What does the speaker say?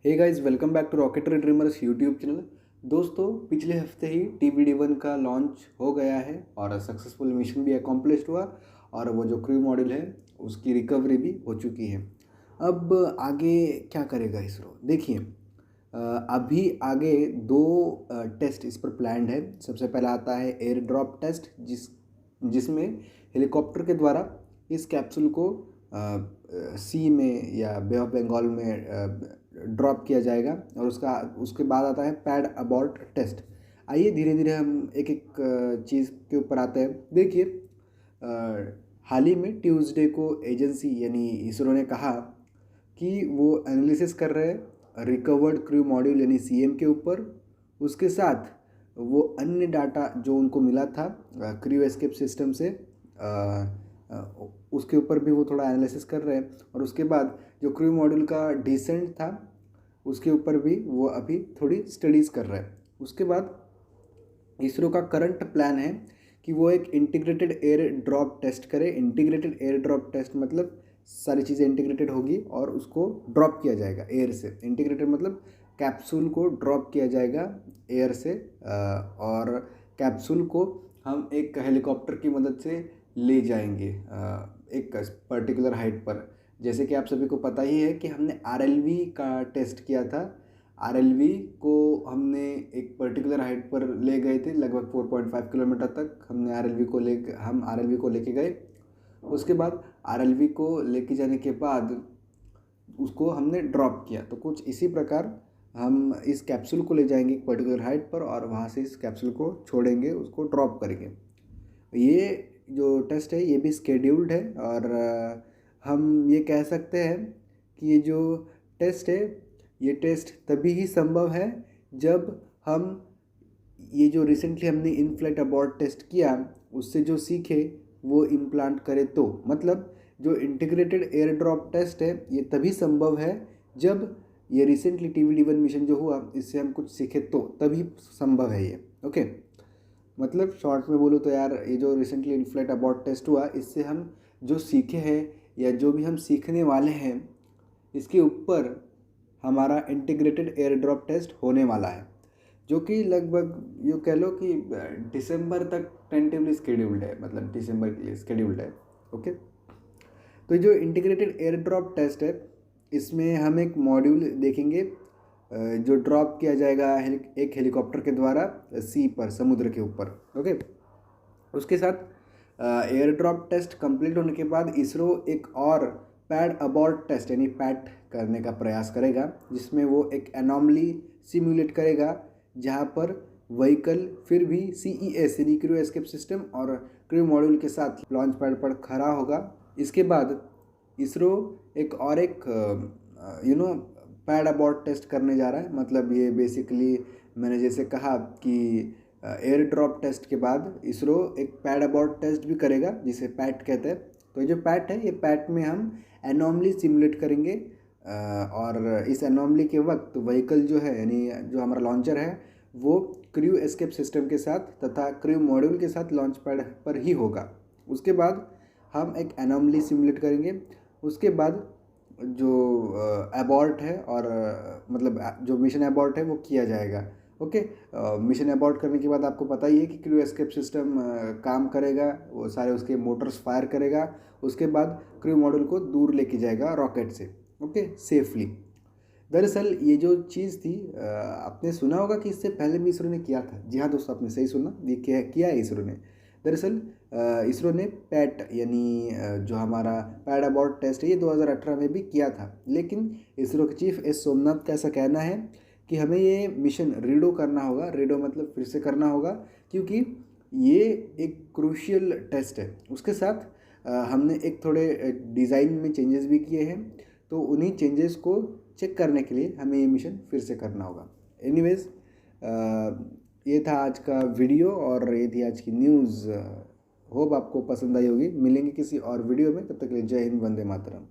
Hey guys, welcome back to Rocketry Dreamers YouTube channel. दोस्तों, पिछले हफ्ते ही TBD-1 का लॉन्च हो गया है और सक्सेसफुल मिशन भी अकॉम्प्लिश्ड हुआ और वो जो क्रू मॉड्यूल है उसकी रिकवरी भी हो चुकी है। अब आगे क्या करेगा इसरो? देखिए, अभी आगे दो टेस्ट इस पर प्लान्ड है। सबसे पहला आता है एयर ड्रॉप टेस्ट, जिसमें हेलीकॉप्टर के द्वारा इस कैप्सूल को सी में या बे ऑफ बंगाल में ड्रॉप किया जाएगा और उसके बाद आता है पैड अबॉर्ट टेस्ट। आइए धीरे धीरे हम एक एक चीज़ के ऊपर आते हैं। देखिए, हाल ही में ट्यूसडे को एजेंसी यानी इसरो ने कहा कि वो एनालिसिस कर रहे हैं रिकवर्ड क्रू मॉड्यूल यानी CM के ऊपर। उसके साथ वो अन्य डाटा जो उनको मिला था क्रू एस्केप सिस्टम से, उसके ऊपर भी वो थोड़ा एनालिसिस कर रहे हैं। और उसके बाद जो क्रू मॉड्यूल का डिसेंट था उसके ऊपर भी वो अभी थोड़ी स्टडीज़ कर रहे हैं। उसके बाद इसरो का करंट प्लान है कि वो एक इंटीग्रेटेड एयर ड्रॉप टेस्ट करे। इंटीग्रेटेड एयर ड्रॉप टेस्ट मतलब सारी चीज़ें इंटीग्रेटेड होगी और उसको ड्रॉप किया जाएगा एयर से। इंटीग्रेटेड मतलब कैप्सूल को ड्रॉप किया जाएगा एयर से, और कैप्सूल को हम एक हेलीकॉप्टर की मदद से ले जाएंगे एक पर्टिकुलर हाइट पर। जैसे कि आप सभी को पता ही है कि हमने RLV का टेस्ट किया था। RLV को हमने एक पर्टिकुलर हाइट पर ले गए थे, लगभग 4.5 किलोमीटर तक हमने हम RLV को लेके गए। उसके बाद RLV को लेके जाने के बाद उसको हमने ड्रॉप किया। तो कुछ इसी प्रकार हम इस कैप्सूल को ले जाएंगे एक पर्टिकुलर हाइट पर और वहाँ से इस कैप्सूल को छोड़ेंगे, उसको ड्रॉप करेंगे। ये जो टेस्ट है ये भी स्केड्यूल्ड है और हम ये कह सकते हैं कि ये जो टेस्ट है ये टेस्ट तभी ही संभव है जब हम ये जो रिसेंटली हमने इन फ्लाइट अबॉर्ट टेस्ट किया उससे जो सीखे वो इम्प्लांट करें। तो मतलब जो इंटीग्रेटेड एयर ड्रॉप टेस्ट है ये तभी संभव है जब ये रिसेंटली TBD-1 मिशन जो हुआ इससे हम कुछ सीखे, तो तभी संभव है ये। ओके, मतलब शॉर्ट में बोलूँ तो यार, ये जो recently in flight abort test हुआ इससे हम जो सीखे हैं या जो भी हम सीखने वाले हैं इसके ऊपर हमारा इंटीग्रेटेड एयर ड्रॉप टेस्ट होने वाला है, जो कि लगभग यूँ कह लो कि दिसंबर तक टेंटेवली स्केड्यूल्ड है, मतलब दिसंबर के लिए स्केड्यूल्ड है। ओके, तो जो इंटीग्रेटेड एयर ड्रॉप टेस्ट है इसमें हम एक मॉड्यूल देखेंगे जो ड्रॉप किया जाएगा एक हेलीकॉप्टर के द्वारा सी पर, समुद्र के ऊपर। ओके, उसके साथ एयर ड्रॉप टेस्ट कंप्लीट होने के बाद इसरो एक और पैड अबॉर्ट टेस्ट यानी पैट करने का प्रयास करेगा, जिसमें वो एक एनॉमली सिमुलेट करेगा जहाँ पर व्हीकल फिर भी CES यानी क्रू एस्केप सिस्टम और क्रू मॉड्यूल के साथ लॉन्च पैड पर खड़ा होगा। इसके बाद इसरो एक पैड अबॉर्ट टेस्ट करने जा रहा है। मतलब ये बेसिकली मैंने जैसे कहा कि एयर ड्रॉप टेस्ट के बाद इसरो एक पैड अबॉर्ट टेस्ट भी करेगा जिसे पैट कहते हैं। तो ये जो पैट है ये पैट में हम एनॉमली सिमुलेट करेंगे और इस एनॉमली के वक्त व्हीकल जो है यानी जो हमारा लॉन्चर है वो क्रू एस्केप सिस्टम के साथ तथा क्रू मॉड्यूल के साथ लॉन्च पैड पर ही होगा। उसके बाद हम एक एनॉमली सिमुलेट करेंगे। उसके बाद जो अबॉर्ट है और मतलब जो मिशन अबॉर्ट है वो किया जाएगा। ओके, मिशन अबॉर्ट करने के बाद आपको पता ही है कि क्रू एस्केप सिस्टम काम करेगा, वो सारे उसके मोटर्स फायर करेगा। उसके बाद क्रू मॉड्यूल को दूर लेके जाएगा रॉकेट से, ओके, सेफली। दरअसल ये जो चीज़ थी आपने सुना होगा कि इससे पहले भी इसरो ने किया था। जी हाँ दोस्तों, आपने सही सुना, ये किया है इसरो ने। दरअसल इसरो ने पैट यानी जो हमारा पैड अबॉर्ट टेस्ट है ये 2018 में भी किया था, लेकिन इसरो के चीफ S सोमनाथ का ऐसा कहना है कि हमें ये मिशन रीडो करना होगा। रीडो मतलब फिर से करना होगा, क्योंकि ये एक क्रूशियल टेस्ट है। उसके साथ हमने एक थोड़े डिज़ाइन में चेंजेस भी किए हैं, तो उन्हीं चेंजेस को चेक करने के लिए हमें ये मिशन फिर से करना होगा। एनीवेज, ये था आज का वीडियो और ये थी आज की न्यूज़। होप आपको पसंद आई होगी। मिलेंगे किसी और वीडियो में, तब तक के लिए जय हिंद, वंदे मातरम।